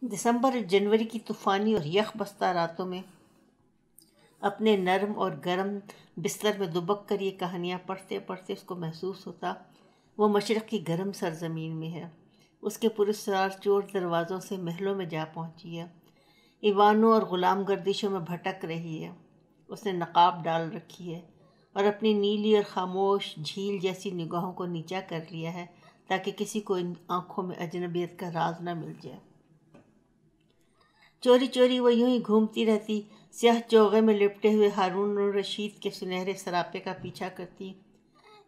دسمبر اور جنوری کی طوفانی اور یخ بستہ راتوں میں اپنے نرم اور گرم بستر میں دبک کر یہ کہانیاں پڑھتے پڑھتے اس کو محسوس ہوتا وہ مشرق کی گرم سرزمین میں ہے، اس کے پراسرار چور دروازوں سے محلوں میں جا پہنچی ہے، ایوانوں اور غلام گردشوں میں بھٹک رہی ہے۔ اس نے نقاب ڈال رکھی ہے اور اپنی نیلی اور خاموش جھیل جیسی نگاہوں کو نیچا کر لیا ہے تاکہ کسی کو ان آنکھوں میں اجنبیت کا راز نہ مل جائے۔ چوری چوری وہ یوں ہی گھومتی رہتی، سیاہ چوغے میں لپٹے ہوئے ہارون الرشید کے سنہرے سراپے کا پیچھا کرتی،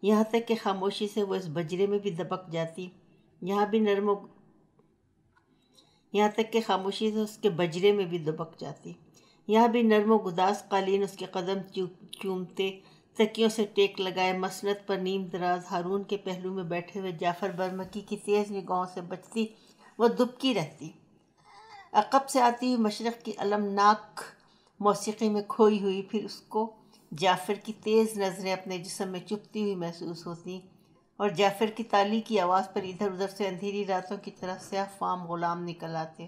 یہاں تک کہ خاموشی سے وہ اس بجرے میں بھی دبک جاتی، یہاں تک کہ خاموشی سے اس کے بجرے میں بھی دبک جاتی، یہاں بھی نرم و گداز قالین اس کے قدم چومتے، تکیوں سے ٹیک لگائے مسند پر نیم دراز ہارون کے پہلو میں بیٹھے ہوئے جعفر برمکی کی تیز نگاہوں سے بچتی وہ دبکی رہتی۔ عقب سے آتی ہوئی مشرق کی المناک موسیقی میں کھوئی ہوئی پھر اس کو جعفر کی تیز نظریں اپنے جسم میں چپتی ہوئی محسوس ہوتی اور جعفر کی تالی کی آواز پر ادھر ادھر سے اندھیری راتوں کی طرح سیاہ فام غلام نکل آتے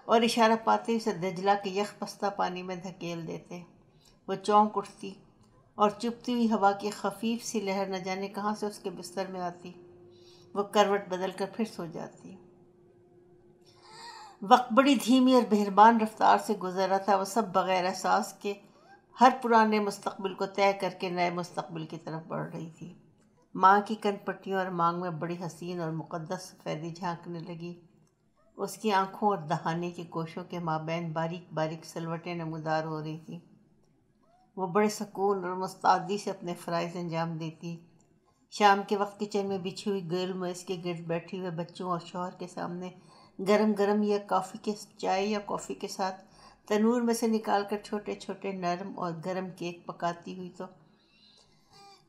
اور اشارہ پاتے اسے دجلہ کے یخ بستہ پانی میں دھکیل دیتے۔ وہ چونک اٹھتی اور چپتی ہوئی ہوا کی خفیف سی لہر نہ جانے کہاں سے اس کے بستر میں آتی، وہ کروٹ بدل کر پھر سو جاتی۔ وقت بڑی دھیمی اور مہربان رفتار سے گزر رہا تھا، وہ سب بغیر احساس کے ہر پرانے مستقبل کو طے کر کے نئے مستقبل کی طرف بڑھ رہی تھی۔ ماں کی کن پٹیوں اور مانگ میں بڑی حسین اور مقدس سفیدی جھانکنے لگی، اس کی آنکھوں اور دہانے کی کوشوں کے مابین باریک باریک سلوٹیں نمودار ہو رہی تھیں۔ وہ بڑے سکون اور مستعدی سے اپنے فرائض انجام دیتی، شام کے وقت کچن میں بچھی ہوئی گرل میز کے گرد بیٹھی ہوئے بچوں اور شوہر کے سامنے گرم گرم یا چائے یا کافی کے ساتھ تنور میں سے نکال کر چھوٹے چھوٹے نرم اور گرم کیک پکاتی ہوئی تو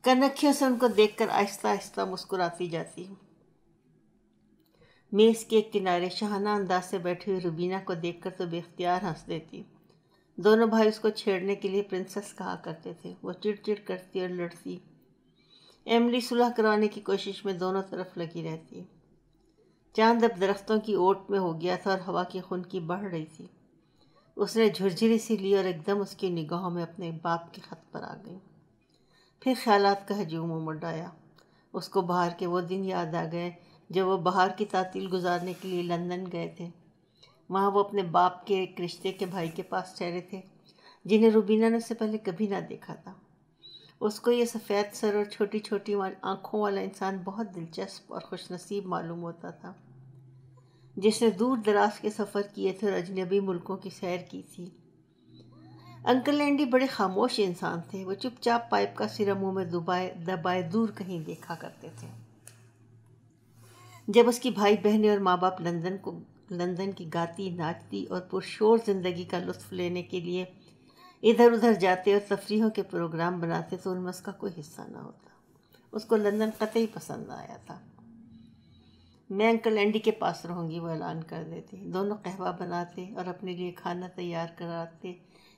کنکھیوں سے ان کو دیکھ کر آہستہ آہستہ مسکراتی جاتی۔ میز کے کنارے شاہانہ انداز سے بیٹھی ہوئی روبینہ کو دیکھ کر تو بے اختیار ہنس دیتی۔ دونوں بھائی اس کو چھیڑنے کے لیے پرنسس کہا کرتے تھے، وہ چڑ چڑ کرتی اور لڑتی۔ ایملی صلح کروانے کی کوشش میں دونوں طرف لگی رہتی۔ چاند اب درختوں کی اوٹ میں ہو گیا تھا اور ہوا کی خنکی بڑھ رہی تھی۔ اس نے جھرجھری سی لی اور ایک دم اس کی نگاہوں میں اپنے باپ کے خط پر آ گئی۔ پھر خیالات کا ہجوم امڑ آیا۔ اس کو باہر کے وہ دن یاد آ گئے جب وہ باہر کی تعطیل گزارنے کے لیے لندن گئے تھے۔ وہاں وہ اپنے باپ کے ایک رشتے کے بھائی کے پاس ٹھہرے تھے جنہیں روبینہ نے اس سے پہلے کبھی نہ دیکھا تھا۔ اس کو یہ سفید سر اور چھوٹی چھوٹی آنکھوں والا انسان بہت دلچسپ اور خوش نصیب معلوم ہوتا تھا، جس نے دور دراز کے سفر کیے تھے اور اجنبی ملکوں کی سیر کی تھی۔ انکل لینڈی بڑے خاموش انسان تھے، وہ چپ چاپ پائپ کا سرا منہ میں دبائے دور کہیں دیکھا کرتے تھے۔ جب اس کی بھائی بہنیں اور ماں باپ لندن کی گاتی ناچتی اور پرشور زندگی کا لطف لینے کے لیے ادھر ادھر جاتے اور تفریحوں کے پروگرام بناتے تو ان میں اس کا کوئی حصہ نہ ہوتا۔ اس کو لندن قطعی پسند آیا تھا۔ میں انکل اینڈی کے پاس رہوں گی، وہ اعلان کر دیتے۔ دونوں قہوہ بناتے اور اپنے لیے کھانا تیار کراتے۔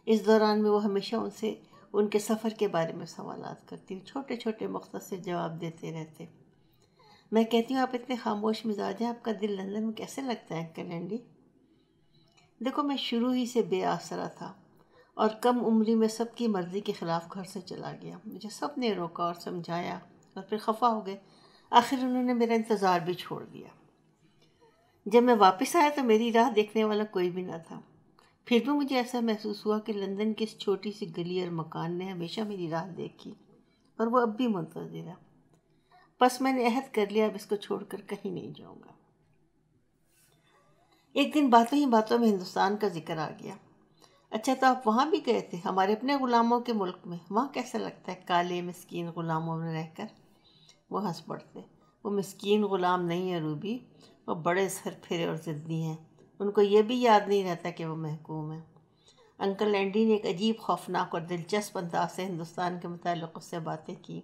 اس دوران میں وہ ہمیشہ ان سے ان کے سفر کے بارے میں سوالات کرتی، چھوٹے چھوٹے مختصر جواب دیتے رہتے۔ میں کہتی ہوں آپ اتنے خاموش مزاج ہیں، آپ کا دل لندن میں کیسے لگتا ہے انکل اینڈی؟ دیکھو میں شروع ہی سے بے آسرا تھا اور کم عمری میں سب کی مرضی کے خلاف گھر سے چلا گیا۔ مجھے سب نے روکا اور سمجھایا اور پھر خفا ہو گئے، آخر انہوں نے میرا انتظار بھی چھوڑ دیا۔ جب میں واپس آیا تو میری راہ دیکھنے والا کوئی بھی نہ تھا، پھر بھی مجھے ایسا محسوس ہوا کہ لندن کی اس چھوٹی سی گلی اور مکان نے ہمیشہ میری راہ دیکھی اور وہ اب بھی منتظر ہے۔ بس میں نے عہد کر لیا اب اس کو چھوڑ کر کہیں نہیں جاؤں گا۔ ایک دن باتوں ہی باتوں میں ہندوستان کا ذکر آ گیا۔ اچھا تو آپ وہاں بھی گئے تھے، ہمارے اپنے غلاموں کے ملک میں؟ وہاں کیسا لگتا ہے کالے مسکین غلاموں میں رہ کر؟ وہ ہنس پڑتے۔ وہ مسکین غلام نہیں ہیں روبی، وہ بڑے سر پھرے اور ضدی ہیں، ان کو یہ بھی یاد نہیں رہتا کہ وہ محکوم ہیں۔ انکل اینڈی نے ایک عجیب خوفناک اور دلچسپ انداز سے ہندوستان کے متعلق اس سے باتیں کی۔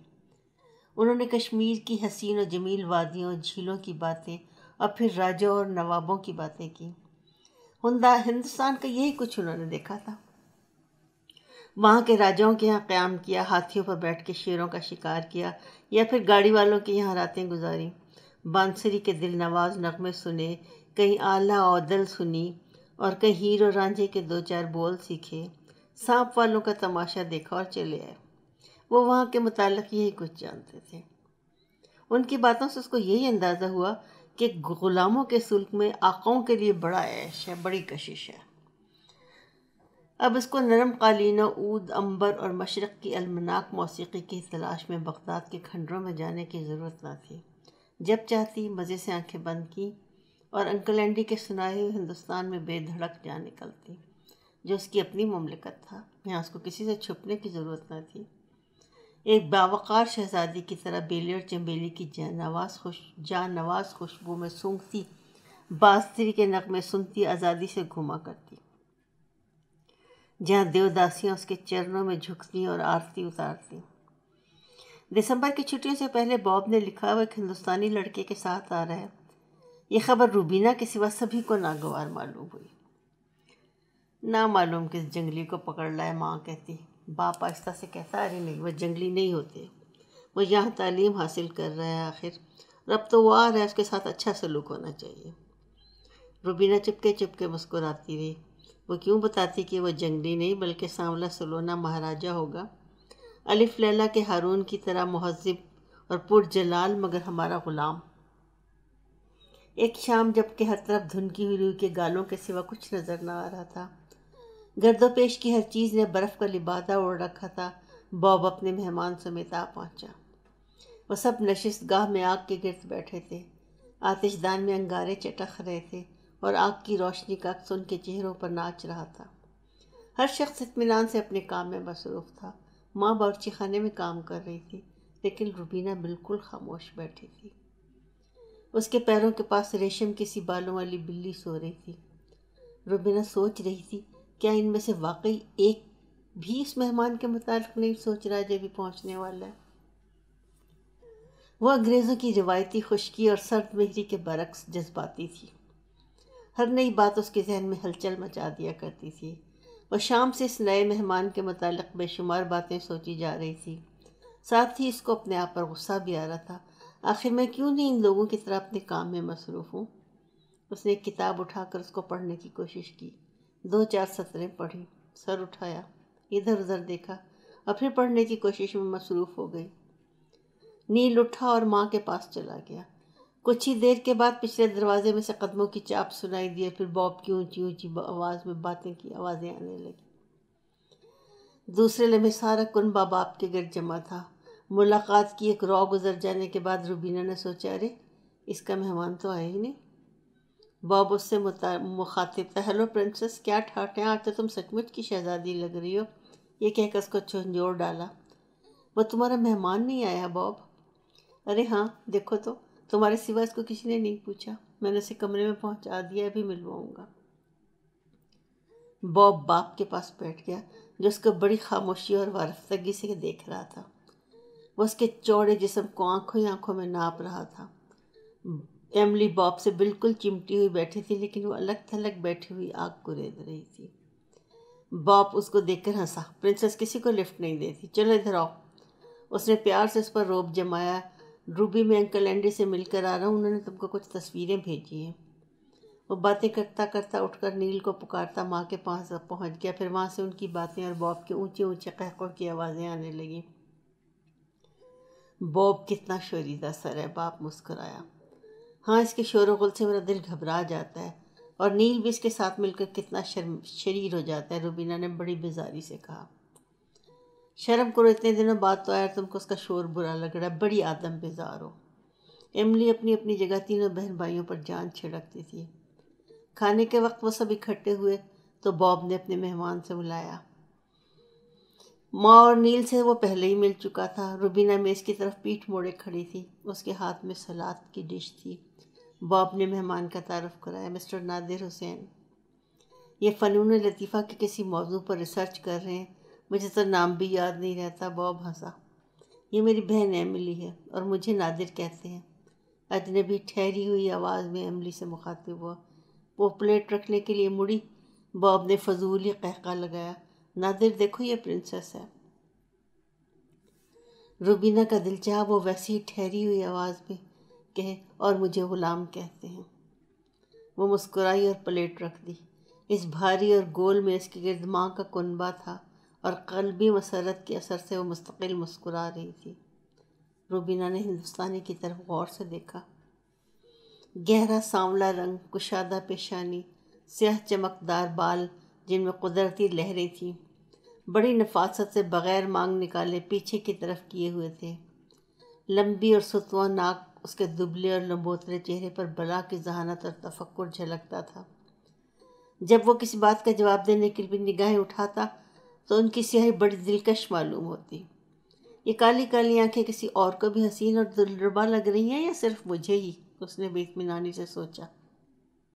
انہوں نے کشمیر کی حسین و جمیل وادیوں، جھیلوں کی باتیں اور پھر راجوں اور نوابوں کی باتیں کی۔ ہندوستان کا یہی کچھ انہوں نے دیکھا تھا۔ وہاں کے راجاؤں کے یہاں قیام کیا، ہاتھیوں پر بیٹھ کے شیروں کا شکار کیا یا پھر گاڑی والوں کے یہاں راتیں گزاری، بانسری کے دل نواز نغمے سنے، کہیں اعلیٰ اودل سنی اور کہیں ہیر اور رانجھے کے 2-4 بول سیکھے، سانپ والوں کا تماشا دیکھا اور چلے آئے۔ وہ وہاں کے متعلق یہی کچھ جانتے تھے۔ ان کی باتوں سے اس کو یہی اندازہ ہوا کہ غلاموں کے سلک میں آقاؤں کے لیے بڑا عیش ہے، بڑی کشش ہے۔ اب اس کو نرم قالینوں، عود، عنبر اور مشرق کی المناک موسیقی کی تلاش میں بغداد کے کھنڈروں میں جانے کی ضرورت نہ تھی۔ جب چاہتی مزے سے آنکھیں بند کی اور انکل اینڈی کے سنائے ہوئے ہندوستان میں بے دھڑک جا نکلتی، جو اس کی اپنی مملکت تھا۔ یہاں اس کو کسی سے چھپنے کی ضرورت نہ تھی۔ ایک باوقار شہزادی کی طرح بیلی اور چنبیلی کی جان نواز خوشبو میں سونگتی، بانسری کے نغمے سنتی آزادی سے گھوما کرتی، جہاں دیوداسیاں اس کے چرنوں میں جھکتی اور آرتی اتارتی۔ دسمبر کی چھٹیوں سے پہلے باب نے لکھا وہ ایک ہندوستانی لڑکے کے ساتھ آ رہا ہے۔ یہ خبر روبینہ کے سوا سبھی کو ناگوار معلوم ہوئی۔ نہ معلوم کس جنگلی کو پکڑ لائے، ماں کہتی۔ باپ آہستہ سے کہتا، ارے نہیں، وہ جنگلی نہیں ہوتے، وہ یہاں تعلیم حاصل کر رہا ہے، آخر اب تو وہ آ رہا ہے، اس کے ساتھ اچھا سلوک ہونا چاہیے۔ روبینہ چپکے چپکے مسکراتی رہی۔ وہ کیوں بتاتی کہ وہ جنگلی نہیں بلکہ سانولا سلونا مہاراجہ ہوگا، الف لیلا کے ہارون کی طرح مہذب اور پرجلال، مگر ہمارا غلام۔ ایک شام جب کہ ہر طرف دھنکی ہوئی روئی کے گالوں کے سوا کچھ نظر نہ آ رہا تھا، گرد و پیش کی ہر چیز نے برف کا لبادہ اوڑھ رکھا تھا، باب اپنے مہمان سمیت آ پہنچا۔ وہ سب نشست گاہ میں آگ کے گرد بیٹھے تھے، آتش دان میں انگارے چٹخ رہے تھے اور آگ کی روشنی کا عکس ان کے چہروں پر ناچ رہا تھا۔ ہر شخص اطمینان سے اپنے کام میں مصروف تھا۔ ماں باورچی خانے میں کام کر رہی تھی، لیکن روبینہ بالکل خاموش بیٹھی تھی۔ اس کے پیروں کے پاس ریشم کی سی بالوں والی بلی سو رہی تھی۔ روبینہ سوچ رہی تھی، کیا ان میں سے واقعی ایک بھی اس مہمان کے متعلق نہیں سوچ رہا جو بھی پہنچنے والا ہے؟ وہ انگریزوں کی روایتی خشکی اور سرد مہری کے برعکس جذباتی تھی۔ ہر نئی بات اس کے ذہن میں ہلچل مچا دیا کرتی تھی۔ وہ شام سے اس نئے مہمان کے متعلق بے شمار باتیں سوچی جا رہی تھی، ساتھ ہی اس کو اپنے آپ پر غصہ بھی آ رہا تھا۔ آخر میں کیوں نہیں ان لوگوں کی طرح اپنے کام میں مصروف ہوں؟ اس نے ایک کتاب اٹھا کر اس کو پڑھنے کی کوشش کی، 2-4 سطریں پڑھی، سر اٹھایا، ادھر ادھر دیکھا اور پھر پڑھنے کی کوشش میں مصروف ہو گئی۔ نیل اٹھا اور ماں کے پاس چلا گیا۔ کچھ ہی دیر کے بعد پچھلے دروازے میں سے قدموں کی چاپ سنائی دی اور پھر باب کی اونچی اونچی آواز میں باتیں کی آوازیں آنے لگی۔ دوسرے لمحے سارا کنبہ باپ کے گرد جمع تھا۔ ملاقات کی ایک رو گزر جانے کے بعد روبینہ نے سوچا، ارے اس کا مہمان تو آیا ہی نہیں۔ باب اس سے مخاطب تھا، ہیلو پرنسس، کیا ٹھاٹ ہے، آج تو تم سچ مچ کی شہزادی لگ رہی ہو، یہ کہہ کر اس کو جھنجھوڑ ڈالا۔ وہ تمہارا مہمان نہیں آیا باب؟ ارے ہاں، دیکھو تو، تمہارے سوا اس کو کسی نے نہیں پوچھا، میں نے اسے کمرے میں پہنچا دیا، ابھی ملواؤں گا۔ باب باپ کے پاس بیٹھ گیا، جو اس کو بڑی خاموشی اور وارفتگی سے دیکھ رہا تھا۔ وہ اس کے چوڑے جسم کو آنکھوں ہی آنکھوں میں ناپ رہا تھا۔ ایملی باب سے بالکل چمٹی ہوئی بیٹھی تھی، لیکن وہ الگ تھلگ بیٹھی ہوئی آگ کو رید رہی تھی۔ باب اس کو دیکھ کر ہنسا، پرنسس کسی کو لفٹ نہیں دیتی، چلو ادھر آؤ۔ اس نے پیار سے اس پر روب جمایا، روبی میں انکل اینڈی سے مل کر آ رہا ہوں، انہوں نے تم کو کچھ تصویریں بھیجی ہیں۔ وہ باتیں کرتا کرتا اٹھ کر نیل کو پکارتا ماں کے پاس پہنچ گیا، پھر وہاں سے ان کی باتیں اور باب کے اونچے اونچے قہقہوں کی آوازیں آنے لگیں۔ باب کتنا شوریدہ سر ہے، باپ مسکرایا۔ ہاں، اس کے شور و غل سے میرا دل گھبرا جاتا ہے، اور نیل بھی اس کے ساتھ مل کر کتنا شریر ہو جاتا ہے، روبینہ نے بڑی بیزاری سے کہا۔ شرم کرو، اتنے دنوں بعد تو آیا، تم کو اس کا شور برا لگ رہا ہے، بڑی آدم بیزار ہو۔ ایملی اپنی اپنی جگہ تینوں بہن بھائیوں پر جان چھڑکتی تھی۔ کھانے کے وقت وہ سب اکٹھے ہوئے تو باب نے اپنے مہمان سے بلایا۔ ماں اور نیل سے وہ پہلے ہی مل چکا تھا۔ روبینہ میز کی طرف پیٹھ موڑے کھڑی تھی، اس کے ہاتھ میں سلاد کی ڈش تھی۔ باب نے مہمان کا تعارف کرایا، مسٹر نادر حسین، یہ فنون لطیفہ کے کسی موضوع پر ریسرچ کر رہے ہیں، مجھے تو نام بھی یاد نہیں رہتا۔ باب ہنسا، یہ میری بہن ایملی ہے اور مجھے نادر کہتے ہیں۔ اجنبی ٹھہری ہوئی آواز میں ایملی سے مخاطب ہوا۔ وہ پلیٹ رکھنے کے لیے مڑی، باب نے فضول ہی قہقہ لگایا، نادر دیکھو یہ پرنسس ہے۔ روبینہ کا دل چاہا وہ ویسی ہی ٹھہری ہوئی آواز میں کہے، اور مجھے غلام کہتے ہیں۔ وہ مسکرائی اور پلیٹ رکھ دی۔ اس بھاری اور گول میز کے گرد ماں کا کنبہ تھا اور قلبی مسرت کے اثر سے وہ مستقل مسکرا رہی تھی۔ روبینہ نے ہندوستانی کی طرف غور سے دیکھا۔ گہرا سانولا رنگ، کشادہ پیشانی، سیاہ چمکدار بال جن میں قدرتی لہریں تھیں، بڑی نفاست سے بغیر مانگ نکالے پیچھے کی طرف کیے ہوئے تھے۔ لمبی اور ستواں ناک اس کے دبلے اور لمبوترے چہرے پر بلا کی ذہانت اور تفکر جھلکتا تھا۔ جب وہ کسی بات کا جواب دینے کے لیے نگاہیں اٹھاتا تو ان کی سیاہی بڑی دلکش معلوم ہوتی۔ یہ کالی کالی آنکھیں کسی اور کو بھی حسین اور دلربا لگ رہی ہیں یا صرف مجھے ہی؟ اس نے بے اطمینانی سے سوچا۔